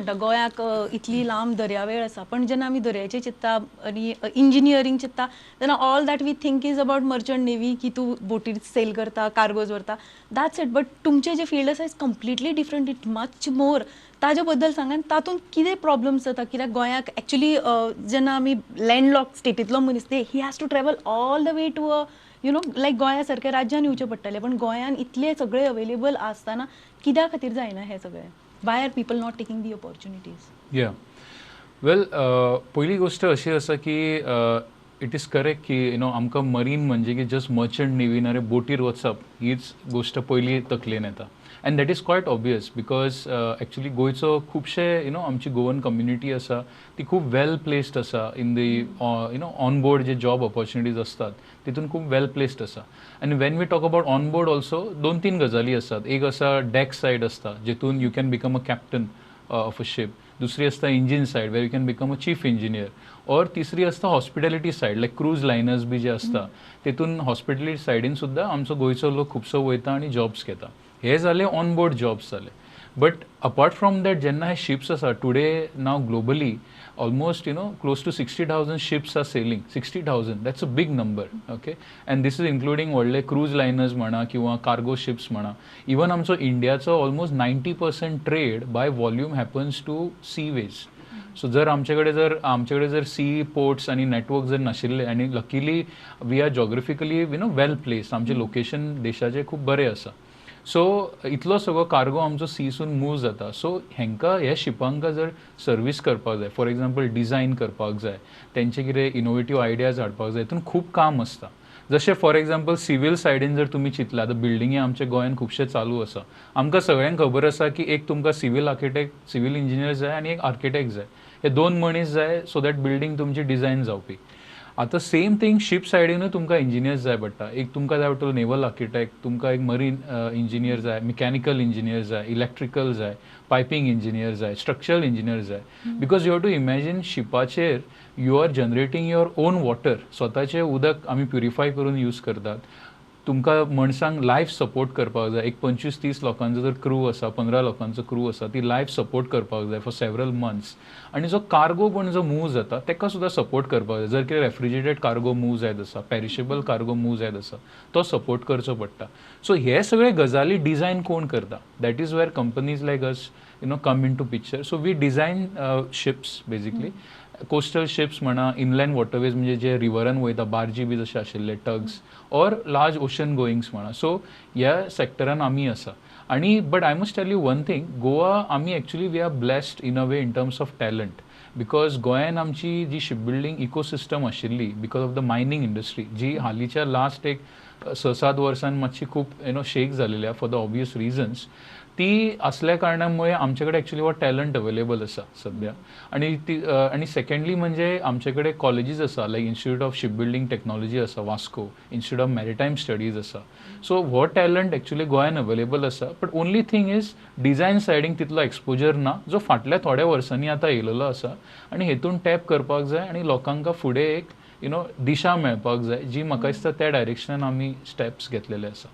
म्हणटा गोंयाक इतली लांब दर्यावेळ आसा पण जेन्ना आमी दर्याचें चिंतता आनी इंजिनियरींग चिंतता तेन्ना all that we think is about merchant navy की तूं बोटीर सेल करता कार्गोज व्हरता दॅट्स इट बट तुमचें जें फील्ड आसा is completely different it much more ताजे बद्दल सांगात तातूंत कितें प्रॉब्लम्स जाता कित्याक गोंयाक एक्चुली जेन्ना आमी लँडलॉक स्टेटींतलो मनीस ते he has to travel all the way to you know like गोंया सारक्या राज्यान येवचें पडटलें पण गोंयान इतले सगळे अवेलेबल आसतना कित्या खातीर जायना हें सगळें why are people not taking the opportunities या वेल पहिली गोष्ट अशी आसा की इट इज करेक्ट की आमकां मरीन म्हणजे की जस्ट मर्चंट नेवी नारे बोटीर वचप हीच गोष्ट पयली तकलेन येता and that is quite obvious because actually गोंयचो खुबशे आमची गोवन कम्युनिटी आसा ती खूब वेल प्लेस्ड आसा इन दी ऑन बोर्ड जे जॉब ऑपॉर्च्युनिटीज असतात तितून खूब वेल प्लेस्ड आसा आनी when we talk about on board also 2-3 गजाली असतात एक आसा डॅक सायड आसता जितून you can become a captain of a ship दुसरी आसता engine side where you can become a chief engineer और तिसरी आसता हॉस्पिटॅलिटी सायड लायक क्रूज लायनर्स बी जे आसता तितून हॉस्पिटॅलिटी सायडीन सुद्दां आमचो गोंयचो लोक खुबसो वयता आनी जॉब्स घेता हे जाले ऑन बोर्ड जॉब्स जाले बट अपार्ट फ्रॉम दॅट जेन्ना हे शिप्स आसा today now globally almost close to 60,000 ships are sailing 60,000 that's a big number okay and this is including व्हडले cruise liners म्हणा किंवा cargo ships म्हणा even आमचो इंडियाचो almost 90% trade by volume happens to seaways so जर आमचे जर C ports आणि नेटवर्क जर नाशिल्ले आणि luckily we are geographically well placed आमचे लोकेशन देशाचे खूब बरें आसा सो इतलो सगळो कार्गो आमचो सीसून मूव जाता सो हेंकां ह्या शिपांकां जर सर्वीस करपाक जाय फॉर एग्जाम्पल डिझायन करपाक जाय तेंचे कितें इनोवेटीव आयडियाज हाडपाक जाय हितून खूब काम आसता जशें फॉर एग्जाम्पल सिवील सायडीन जर तुमी चिंतला आतां बिल्डिंगे आमच्या गोंयान खुबशे चालू आसा आमकां सगळ्यांक खबर आसा की एक तुमकां सिवील आर्किटेक्ट सिवील इंजिनियर जाय आनी एक आर्किटेक्ट जाय हे 2 मनीस जाय सो दॅट बिल्डींग तुमची डिझायन जावपी आता सेम थिंग शिप सायडीनूय तुमकां इंजिनियर्स जाय पडटा एक तुमकां जाय पडटलो नेवल आर्किटेक्ट तुमकां एक मरीन इंजिनियर जाय मिकॅनिकल इंजिनियर जाय इलेक्ट्रिकल जाय पायपींग इंजिनियर जाय स्ट्रक्चरल इंजिनियर जाय because you have to imagine शिपाचेर you are generating your own water स्वताचें उदक आमी प्युरिफाय करून यूज करतात तुमकां मनशांक लायफ सपोर्ट करपाक जाय एक 25-30 लोकांचो जर क्रू आसा 15 लोकांचो क्रू आसा ती लायफ सपोर्ट करपाक जाय फॉर सेवरल मंथ्स आनी जो कार्गो पण जो मूव जाता तेका सुद्दां सपोर्ट करपाक जाय जर कितें रेफ्रिजरेटेड कार्गो मूव जायत आसा पेरिशेबल कार्गो मूव जायत आसा तो सपोर्ट करचो पडटा सो हे सगळे गजाली डिझायन कोण करता that is where companies like us come in to picture so we design ships basically coastal ships म्हणा इनलँड वॉटरवेज म्हणजे जे रिवरान वयता बार्जी बी जशे आशिल्ले tugs or large ocean goings म्हणा सो ह्या सेक्टरान आमी आसा आणि but I must tell you one thing Goa आमी actually we are blessed in a way in terms of talent because गोंयान आमची जी शिप बिल्डींग इकोसिस्टम आशिल्ली because of the mining industry जी हालींच्या लास्ट एक 6-7 वर्सान मातशी खूब शेक जालेली फॉर द ऑब्वियस रिजन्स ती असल्या कारणामुळे आमच्याकडे ॲक्च्युली वो टॅलंट अवेलेबल आसा सध्या आणि सेकंडली म्हणजे आमच्याकडे कॉलेजीस आसा like institute of ship building technology आसा Vasco institute of maritime studies आसा सो हो टॅलंट ॲक्च्युली गोंयान अवेलेबल आसा but only thing is design सायडींग तितलो एक्सपोजर ना जो फाटल्या थोड्या वर्सांनी आतां येयलेलो आसा आनी हेतून टॅप करपाक जाय आनी लोकांका फुडें एक दिशा मेळपाक जाय जी म्हाका दिसता त्या डायरेक्शनान आमी स्टेप्स घेतलेले आसा